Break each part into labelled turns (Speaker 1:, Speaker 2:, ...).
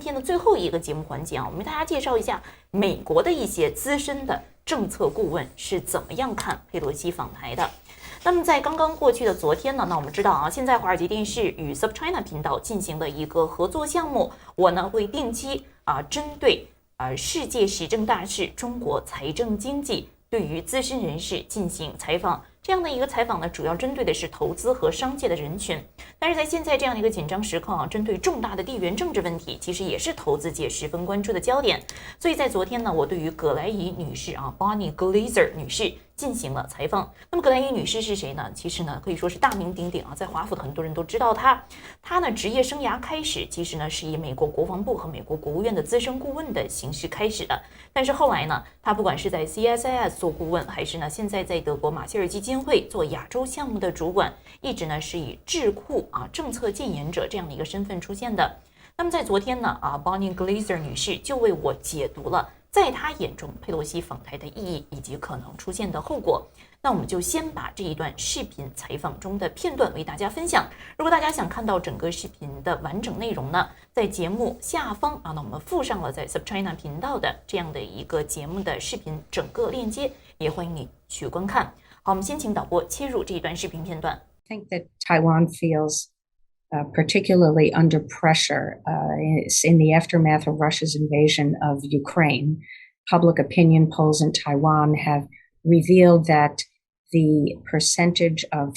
Speaker 1: 天的最后一个节目环节啊，我们为大家介绍一下美国的一些资深的政策顾问是怎么样看佩洛西访台的。那么在刚刚过去的昨天呢，那我们知道啊，现在华尔街电视与 SubChina 频道进行的一个合作项目，我呢会定期针对世界时政大事、中国财政经济，对于资深人士进行采访。这样的一个采访呢，主要针对的是投资和商界的人群。但是在现在这样的一个紧张时刻啊，针对重大的地缘政治问题，其实也是投资界十分关注的焦点。所以在昨天呢，我对于葛来仪女士Bonnie Glaser 女士进行了采访。那么葛来仪女士是谁呢？其实呢可以说是大名鼎鼎啊，在华府的很多人都知道她。她呢职业生涯开始其实呢是以美国国防部和美国国务院的资深顾问的形式开始的。但是后来呢，她不管是在 CSIS 做顾问，还是呢现在在德国马歇尔基金会做亚洲项目的主管，一直呢是以智库政策建言者这样的一个身份出现的。那么在昨天呢Bonnie Glaser 女士就为我解读了在她眼中佩洛西访台的意义以及可能出现的后果。那我们就先把这一段视频采访中的片段为大家分享。如果大家想看到整个视频的完整内容呢，在节目下方那我们附上了在 SubChina 频道的这样的一个节目的视频整个链接，也欢迎你去观看。好，我们先请导播切入这一段视频片段。
Speaker 2: I think that Taiwan feels particularly under pressure in the aftermath of Russia's invasion of Ukraine. Public opinion polls in Taiwan have revealed that the percentage of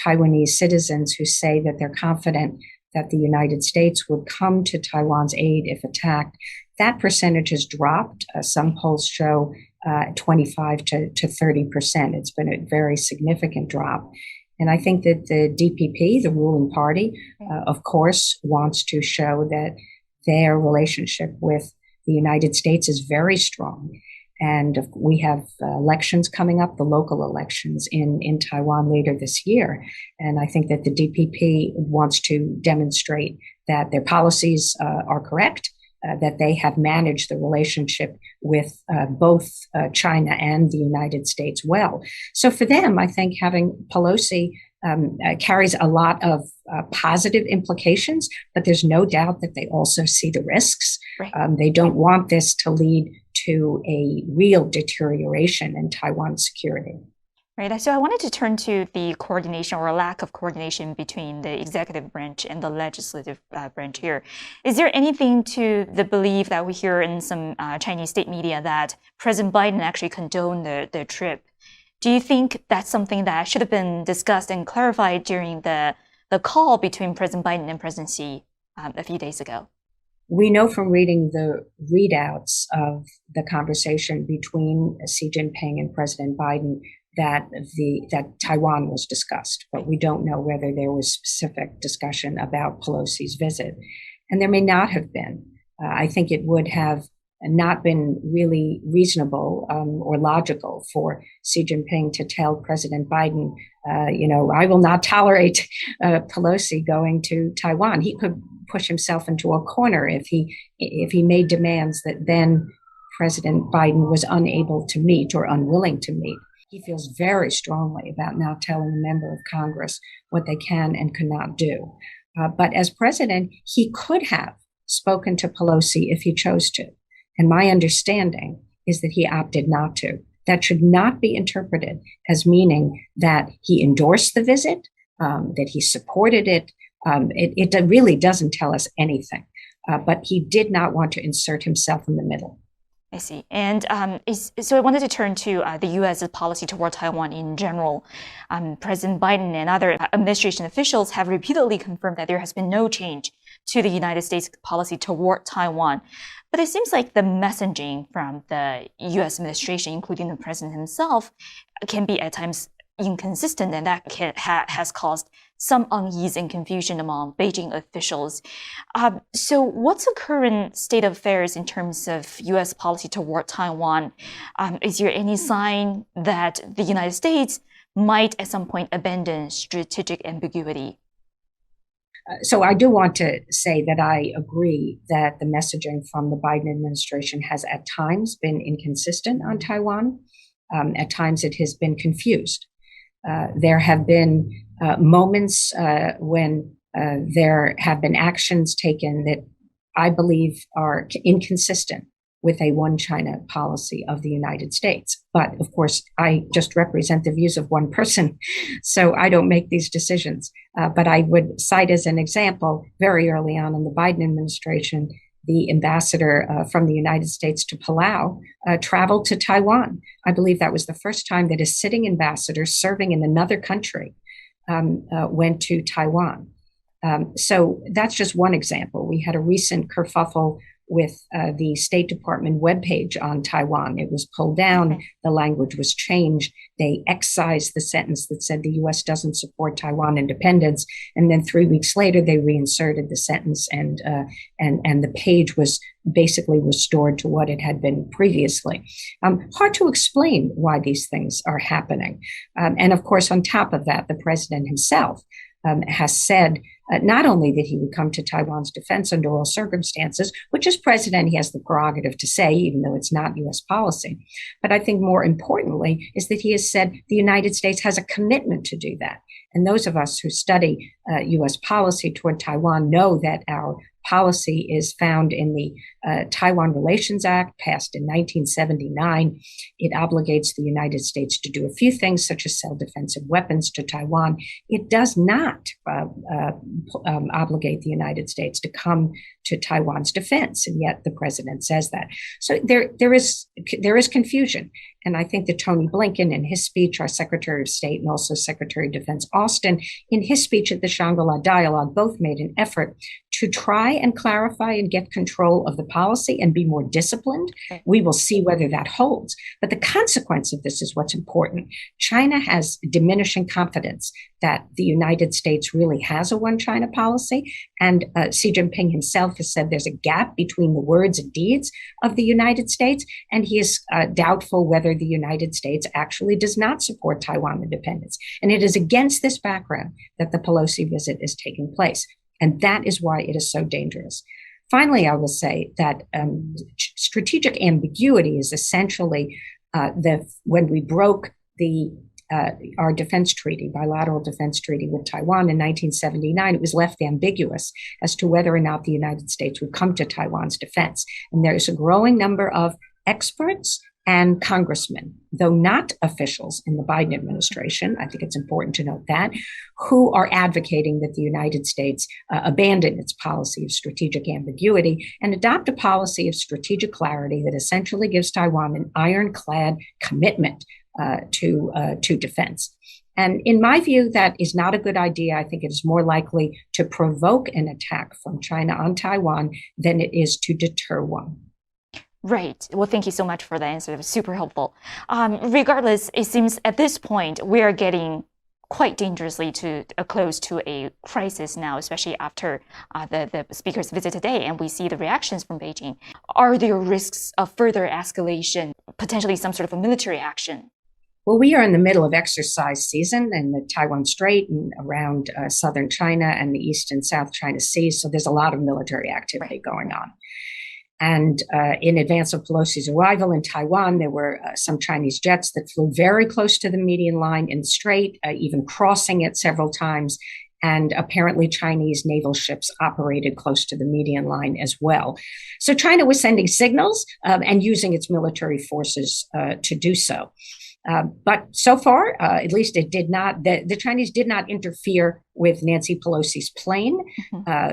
Speaker 2: Taiwanese citizens who say that they're confident that the United States would come to Taiwan's aid if attacked, that percentage has dropped. Some polls show 25 to 30%. It's been a very significant drop. And I think that the DPP, the ruling party, of course, wants to show that their relationship with the United States is very strong. And we have elections coming up, the local elections in Taiwan later this year. And I think that the DPP wants to demonstrate that their policies are correct, that they have managed the relationship with both China and the United States well. So for them, I think having Pelosi carries a lot of positive implications, but there's no doubt that they also see the risks.
Speaker 1: Right.
Speaker 2: They don't want this to lead to a real deterioration in Taiwan's security.
Speaker 3: Right. So I wanted to turn to the coordination or lack of coordination between the executive branch and the legislative branch here. Is there anything to the belief that we hear in some Chinese state media that President Biden actually condoned the trip? Do you think that's something that should have been discussed and clarified during the call between President Biden and President Xi a few days ago?
Speaker 2: We know from reading the readouts of the conversation between Xi Jinping and President Biden that Taiwan was discussed, but we don't know whether there was specific discussion about Pelosi's visit. And there may not have been. I think it would have not been really reasonable or logical for Xi Jinping to tell President Biden, I will not tolerate Pelosi going to Taiwan. He could push himself into a corner if he made demands that then President Biden was unable to meet or unwilling to meet. He feels very strongly about now telling a member of Congress what they can and cannot do. But as president, he could have spoken to Pelosi if he chose to. And my understanding is that he opted not to. That should not be interpreted as meaning that he endorsed the visit, that he supported it. It really doesn't tell us anything. But he did not want to insert himself in the middle.
Speaker 3: I see. And so I wanted to turn to the U.S.'s policy toward Taiwan in general. President Biden and other administration officials have repeatedly confirmed that there has been no change to the United States policy toward Taiwan. But it seems like the messaging from the U.S. administration, including the president himself, can be at times inconsistent, and that has caused some unease and confusion among Beijing officials. So what's the current state of affairs in terms of U.S. policy toward Taiwan? Is there any sign that the United States might at some point abandon strategic ambiguity?
Speaker 2: So I do want to say that I agree that the messaging from the Biden administration has at times been inconsistent on Taiwan. At times it has been confused. There have been moments when there have been actions taken that I believe are inconsistent with a one China policy of the United States. But of course, I just represent the views of one person, so I don't make these decisions. But I would cite as an example, very early on in the Biden administration, the ambassador from the United States to Palau traveled to Taiwan. I believe that was the first time that a sitting ambassador serving in another country went to Taiwan. So that's just one example. We had a recent kerfuffle with the State Department webpage on Taiwan. It was pulled down. The language was changed. They excised the sentence that said the U.S. doesn't support Taiwan independence. And then 3 weeks later, they reinserted the sentence, and the page was basically restored to what it had been previously. Hard to explain why these things are happening. And of course, on top of that, the president himself has said not only that he would come to Taiwan's defense under all circumstances, which as president, he has the prerogative to say, even though it's not U.S. policy. But I think more importantly is that he has said the United States has a commitment to do that. And those of us who study U.S. policy toward Taiwan know that our policy is found in the Taiwan Relations Act, passed in 1979. It obligates the United States to do a few things, such as sell defensive weapons to Taiwan. It does not obligate the United States to come to Taiwan's defense, and yet the president says that. So there is confusion. And I think that Tony Blinken, in his speech, our Secretary of State, and also Secretary of Defense Austin, in his speech at the Shangri-La Dialogue, both made an effort to try and clarify and get control of the policy and be more disciplined. We will see whether that holds. But the consequence of this is what's important. China has diminishing confidence that the United States really has a one China policy. And Xi Jinping himself has said there's a gap between the words and deeds of the United States. And he is doubtful whether the United States actually does not support Taiwan independence. And it is against this background that the Pelosi visit is taking place. And that is why it is so dangerous. Finally, I will say that strategic ambiguity is essentially when we broke our defense treaty, bilateral defense treaty with Taiwan in 1979, it was left ambiguous as to whether or not the United States would come to Taiwan's defense. And there is a growing number of experts and congressmen, though not officials in the Biden administration, I think it's important to note that, who are advocating that the United States abandon its policy of strategic ambiguity and adopt a policy of strategic clarity that essentially gives Taiwan an ironclad commitment to defense. And in my view, that is not a good idea. I think it is more likely to provoke an attack from China on Taiwan than it is to deter one.
Speaker 3: Right. Well, thank you so much for the answer. It was super helpful. Regardless, it seems at this point we are getting quite dangerously close to a crisis now, especially after the speaker's visit today, and we see the reactions from Beijing. Are there risks of further escalation, potentially some sort of a military action?
Speaker 2: Well, we are in the middle of exercise season in the Taiwan Strait and around southern China and the East and South China Seas, so there's a lot of military activity going on. And in advance of Pelosi's arrival in Taiwan, there were some Chinese jets that flew very close to the median line in the strait, even crossing it several times. And apparently Chinese naval ships operated close to the median line as well. So China was sending signals and using its military forces to do so. But so far, at least it did not, the Chinese did not interfere with Nancy Pelosi's plane.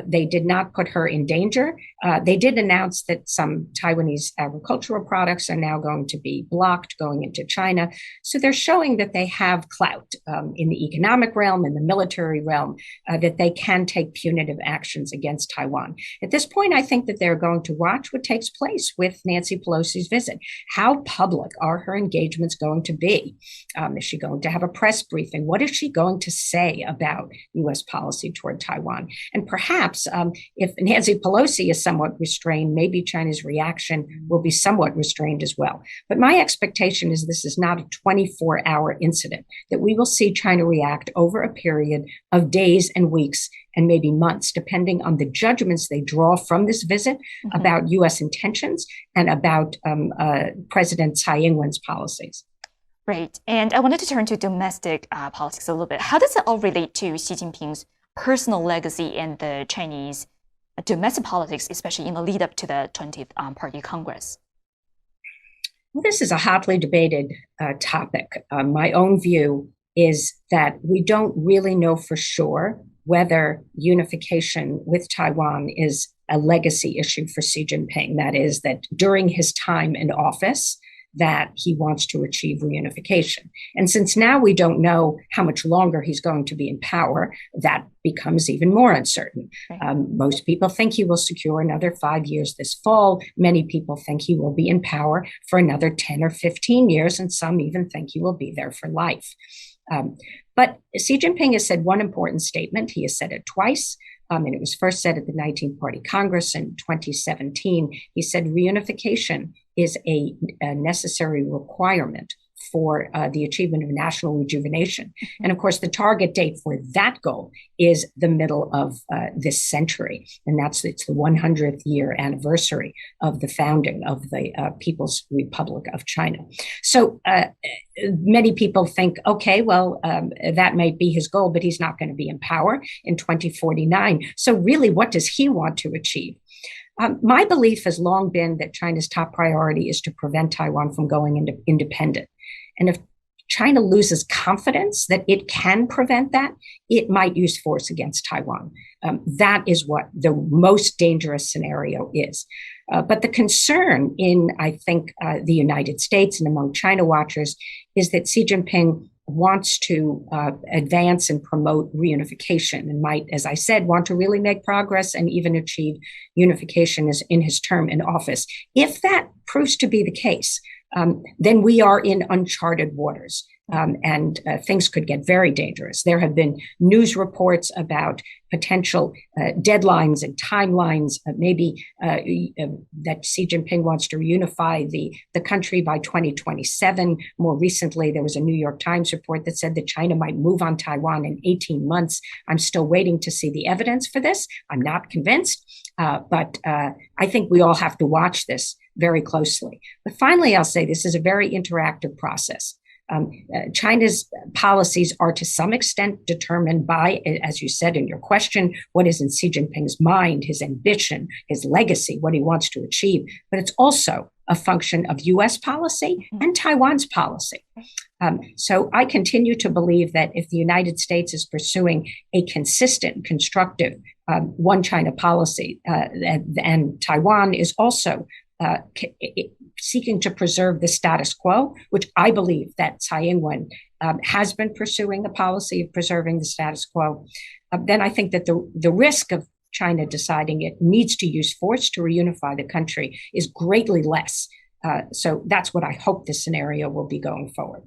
Speaker 2: They did not put her in danger. They did announce that some Taiwanese agricultural products are now going to be blocked going into China. So they're showing that they have clout in the economic realm, in the military realm, that they can take punitive actions against Taiwan. At this point, I think that they're going to watch what takes place with Nancy Pelosi's visit. How public are her engagements going to be? Is she going to have a press briefing? What is she going to say about U.S. policy toward Taiwan? And perhaps if Nancy Pelosi is somewhat restrained, maybe China's reaction will be somewhat restrained as well. But my expectation is this is not a 24-hour incident, that we will see China react over a period of days and weeks and maybe months, depending on the judgments they draw from this visit about U.S. intentions and about President Tsai Ing-wen's policies.
Speaker 3: Right. And I wanted to turn to domestic politics a little bit. How does it all relate to Xi Jinping's personal legacy and the Chinese domestic politics, especially in the lead up to the 20th Party Congress?
Speaker 2: Well, this is a hotly debated topic. My own view is that we don't really know for sure whether unification with Taiwan is a legacy issue for Xi Jinping. That is, that during his time in office, that he wants to achieve reunification. And since now we don't know how much longer he's going to be in power, that becomes even more uncertain. Right. Most people think he will secure another 5 years this fall. Many people think he will be in power for another 10 or 15 years, and some even think he will be there for life. But Xi Jinping has said one important statement. He has said it twice. And it was first said at the 19th Party Congress in 2017. He said reunification is a necessary requirement for the achievement of national rejuvenation. And of course, the target date for that goal is the middle of this century. And it's the 100th year anniversary of the founding of the People's Republic of China. So many people think, okay, well, that might be his goal, but he's not going to be in power in 2049. So really, what does he want to achieve? My belief has long been that China's top priority is to prevent Taiwan from going independent. And if China loses confidence that it can prevent that, it might use force against Taiwan. That is what the most dangerous scenario is. But the concern in, I think, the United States and among China watchers is that Xi Jinping wants to advance and promote reunification and might, as I said, want to really make progress and even achieve unification in his term in office. If that proves to be the case, then we are in uncharted waters. And things could get very dangerous. There have been news reports about potential deadlines and timelines, maybe that Xi Jinping wants to reunify the country by 2027. More recently, there was a New York Times report that said that China might move on Taiwan in 18 months. I'm still waiting to see the evidence for this. I'm not convinced, but I think we all have to watch this very closely. But finally, I'll say this is a very interactive process. China's policies are to some extent determined by, as you said in your question, what is in Xi Jinping's mind, his ambition, his legacy, what he wants to achieve. But it's also a function of US policy and Taiwan's policy. So I continue to believe that if the United States is pursuing a consistent, constructive one China policy, and Taiwan is also seeking to preserve the status quo, which I believe that Tsai Ing-wen has been pursuing a policy of preserving the status quo, then I think that the risk of China deciding it needs to use force to reunify the country is greatly less. So that's what I hope the scenario will be going forward.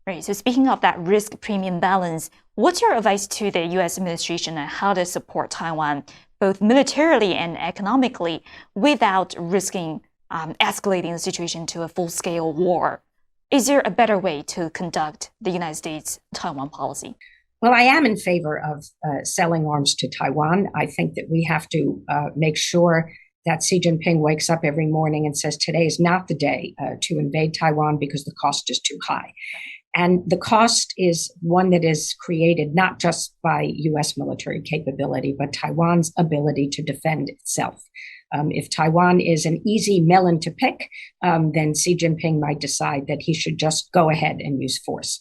Speaker 3: Right. So speaking of that risk premium balance, what's your advice to the U.S. administration on how to support Taiwan, both militarily and economically, without risking escalating the situation to a full-scale war? Is there a better way to conduct the United States Taiwan policy?
Speaker 2: Well, I am in favor of selling arms to Taiwan. I think that we have to make sure that Xi Jinping wakes up every morning and says, today is not the day to invade Taiwan because the cost is too high. And the cost is one that is created not just by U.S. military capability, but Taiwan's ability to defend itself. If Taiwan is an easy melon to pick, then Xi Jinping might decide that he should just go ahead and use force.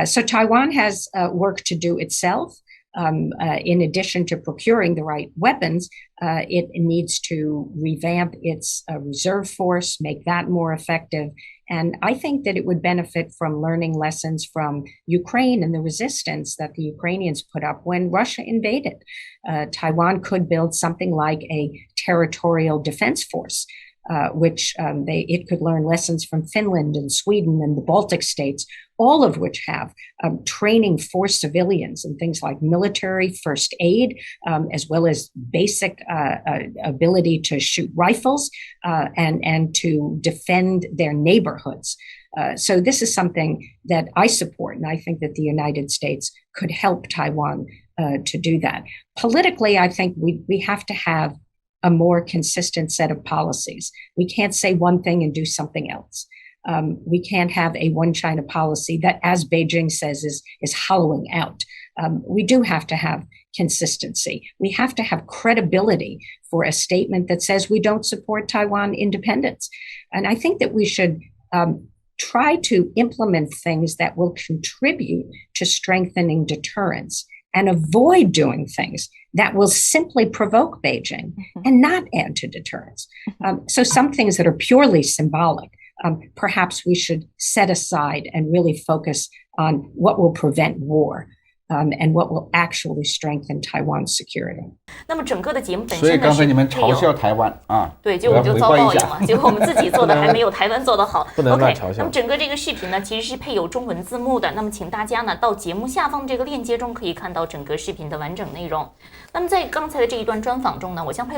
Speaker 2: So Taiwan has work to do itself. In addition to procuring the right weapons, it needs to revamp its reserve force, make that more effective. And I think that it would benefit from learning lessons from Ukraine and the resistance that the Ukrainians put up when Russia invaded. Taiwan could build something like a territorial defense force, which it could learn lessons from Finland and Sweden and the Baltic states, all of which have training for civilians in things like military first aid, as well as basic ability to shoot rifles and to defend their neighborhoods. So this is something that I support, and I think that the United States could help Taiwan to do that. Politically, I think we have to have a more consistent set of policies. We can't say one thing and do something else. We can't have a one China policy that, as Beijing says, is hollowing out. we do have to have consistency. We have to have credibility for a statement that says we don't support Taiwan independence. And I think that we should try to implement things that will contribute to strengthening deterrence and avoid doing things that will simply provoke Beijing and not add to deterrence. So some things that are purely symbolic, perhaps we should set aside and really focus on what will prevent war.And what will actually strengthen Taiwan's security?
Speaker 1: 那么整个的节目本身呢，
Speaker 4: 所以刚才你们嘲笑台湾啊，
Speaker 1: 对，结果就遭报应了。结果我们自己做的还没有台湾做的好。
Speaker 5: 不能乱嘲笑。
Speaker 1: 那么整个这个视频呢，其实是配有中文字幕的。那么请大家呢到节目下方这个链接中可以看到整个视频的完整内容。那么在刚才的这一段专访中呢，我向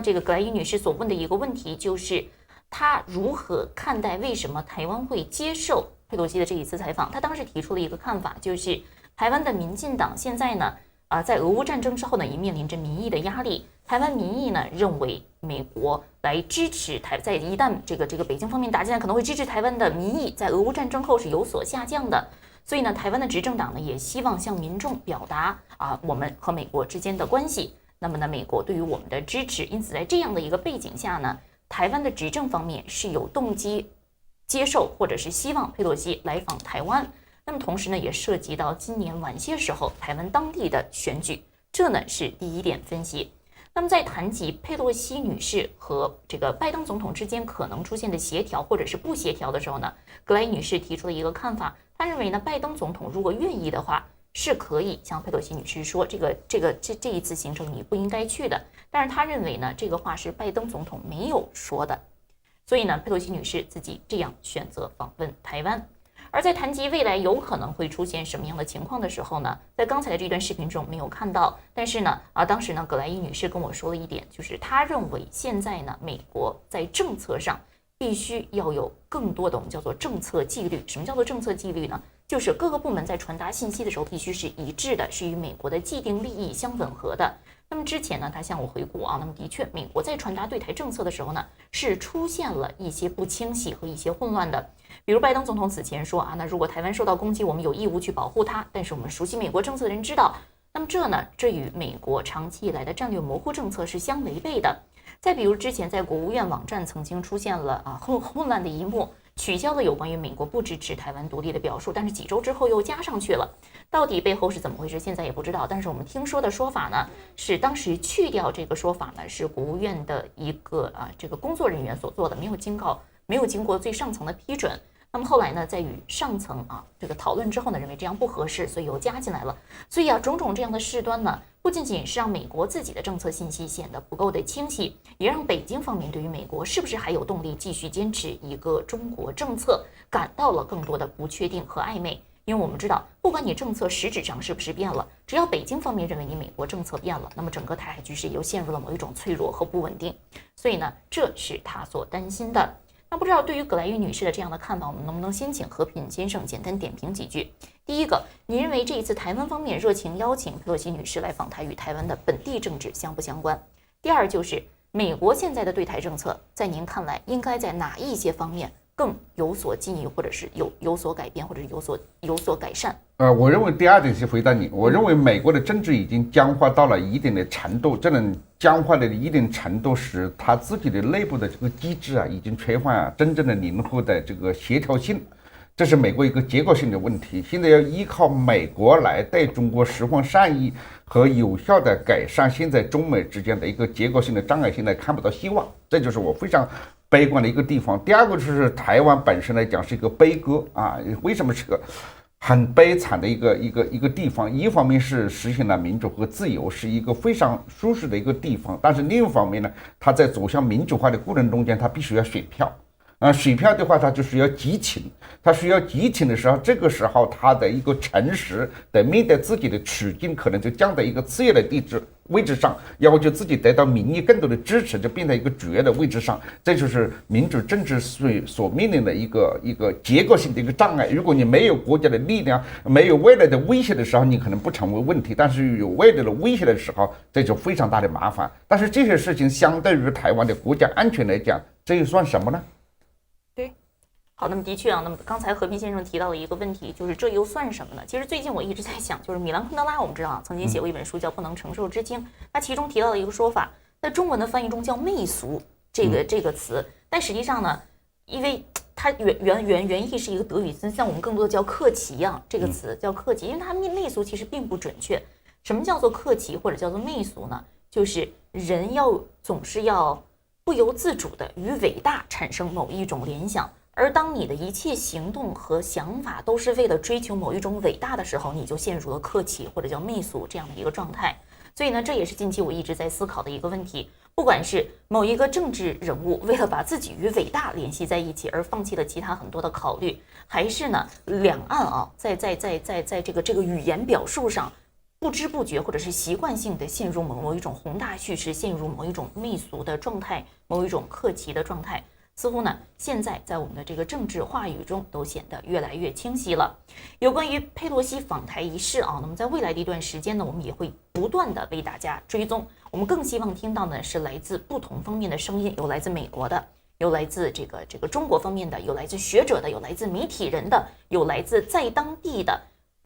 Speaker 1: 这个葛莱伊女士所问的一个问题就是，她如何看待为什么台湾会接受佩洛西的这一次采访？她当时提出了一个看法，就是台湾的民进党现在呢，在俄乌战争之后呢，也面临着民意的压力。台湾民意呢认为美国来支持在一旦这个北京方面打进来，可能会支持台湾的民意在俄乌战争后是有所下降的。所以呢，台湾的执政党呢也希望向民众表达我们和美国之间的关系。那么呢，美国对于我们的支持，因此在这样的一个背景下呢，台湾的执政方面是有动机接受或者是希望佩洛西来访台湾。那么同时呢，也涉及到今年晚些时候台湾当地的选举，这呢是第一点分析。那么在谈及佩洛西女士和这个拜登总统之间可能出现的协调或者是不协调的时候呢，格莱女士提出了一个看法，她认为呢，拜登总统如果愿意的话，是可以向佩洛西女士说这一次行程你不应该去的。但是她认为呢，这个话是拜登总统没有说的，所以呢，佩洛西女士自己这样选择访问台湾。而在谈及未来有可能会出现什么样的情况的时候呢，在刚才的这段视频中没有看到，但是呢，当时呢，葛莱伊女士跟我说了一点，就是她认为现在呢，美国在政策上必须要有更多的我们叫做政策纪律。什么叫做政策纪律呢？就是各个部门在传达信息的时候必须是一致的，是与美国的既定利益相吻合的。那么之前呢，他向我回顾那么的确，美国在传达对台政策的时候呢，是出现了一些不清晰和一些混乱的。比如拜登总统此前说那如果台湾受到攻击，我们有义务去保护它。但是我们熟悉美国政策的人知道，那么这与美国长期以来的战略模糊政策是相违背的。再比如之前在国务院网站曾经出现了混乱的一幕，取消了有关于美国不支持台湾独立的表述，但是几周之后又加上去了。到底背后是怎么回事，现在也不知道。但是我们听说的说法呢，是当时去掉这个说法呢，是国务院的一个这个工作人员所做的，没有经过最上层的批准。那么后来呢，在与上层这个讨论之后呢，认为这样不合适，所以又加进来了。所以种种这样的事端呢，不仅仅是让美国自己的政策信息显得不够的清晰，也让北京方面对于美国是不是还有动力继续坚持一个中国政策感到了更多的不确定和暧昧。因为我们知道，不管你政策实质上是不是变了，只要北京方面认为你美国政策变了，那么整个台海局势又陷入了某一种脆弱和不稳定。所以呢，这是他所担心的。那不知道对于葛莱玉女士的这样的看法，我们能不能先请和平先生简单点评几句？第一个，你认为这一次台湾方面热情邀请佩洛西女士来访台与台湾的本地政治相不相关？第二就是美国现在的对台政策，在您看来应该在哪一些方面更有所进一步，或者是有所改变，或者是有所改善？
Speaker 4: 我认为第二点是回答你，我认为美国的政治已经僵化到了一定的程度，这种僵化的一定程度使他自己的内部的这个机制已经缺乏真正的灵活的这个协调性，这是美国一个结构性的问题。现在要依靠美国来对中国释放善意和有效的改善现在中美之间的一个结构性的障碍，现在看不到希望，这就是我非常悲观的一个地方。第二个就是台湾本身来讲是一个悲歌为什么是个很悲惨的一个地方？一方面是实现了民主和自由，是一个非常舒适的一个地方，但是另一方面呢，它在走向民主化的过程中间，它必须要选票。水票的话，它就是要激情，它需要激情的时候，这个时候它的一个诚实的面对自己的处境，可能就降到一个次要的位置上，要求自己得到民意更多的支持，就变成一个主要的位置上。这就是民主政治所面临的一个结构性的一个障碍。如果你没有国家的力量，没有未来的威胁的时候，你可能不成为问题，但是有未来的威胁的时候，这就非常大的麻烦。但是这些事情相对于台湾的国家安全来讲，这又算什么呢？
Speaker 1: 好，那么的确啊，那么刚才和平先生提到了一个问题，就是这又算什么呢？其实最近我一直在想，就是米兰昆德拉，我们知道啊，曾经写过一本书叫《不能承受之轻》，他其中提到的一个说法，在中文的翻译中叫媚俗这个词，但实际上呢，因为它原意是一个德语词，像我们更多的叫客气啊，这个词叫客气，因为它媚俗其实并不准确。什么叫做客气或者叫做媚俗呢？就是人总是要不由自主的与伟大产生某一种联想。而当你的一切行动和想法都是为了追求某一种伟大的时候，你就陷入了客气或者叫媚俗这样的一个状态。所以呢，这也是近期我一直在思考的一个问题。不管是某一个政治人物为了把自己与伟大联系在一起而放弃了其他很多的考虑，还是呢两岸啊在这个语言表述上不知不觉或者是习惯性的陷入某一种宏大叙事，陷入某一种媚俗的状态，某一种客气的状态。似乎呢，现在在我们的这个政治话语中都显得越来越清晰了。有关于佩洛西访台一事啊，那么在未来的一段时间呢，我们也会不断的为大家追踪。我们更希望听到呢是来自不同方面的声音，有来自美国的，有来自这个中国方面的，有来自学者的，有来自媒体人的，有来自在当地的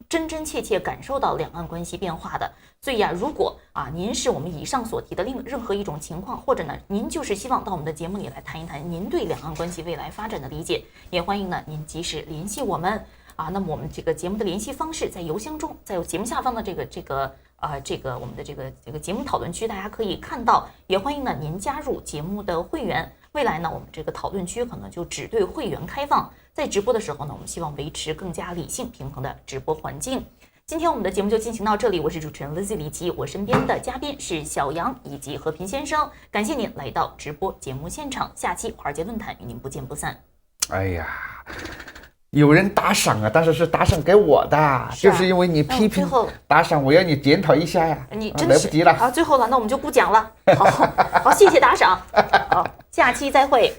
Speaker 1: 真真切切感受到两岸关系变化的。所以如果您是我们以上所提的任何一种情况，或者呢您就是希望到我们的节目里来谈一谈您对两岸关系未来发展的理解，也欢迎呢您及时联系我们那么我们这个节目的联系方式在邮箱中，在节目下方的这个我们的这个节目讨论区大家可以看到，也欢迎呢您加入节目的会员。未来呢我们这个讨论区可能就只对会员开放，在直播的时候呢我们希望维持更加理性平衡的直播环境。今天我们的节目就进行到这里，我是主持人 Lizzy 李琦，我身边的嘉宾是小杨以及和平先生，感谢您来到直播节目现场，下期华尔街论坛与您不见不散。
Speaker 4: 哎呀，有人打赏但是是打赏给我的，就是因为你批评打赏，我要你检讨一下呀。
Speaker 1: 你真
Speaker 4: 来不及了
Speaker 1: 最后了，那我们就不讲了。好，谢谢打赏，好，下期再会。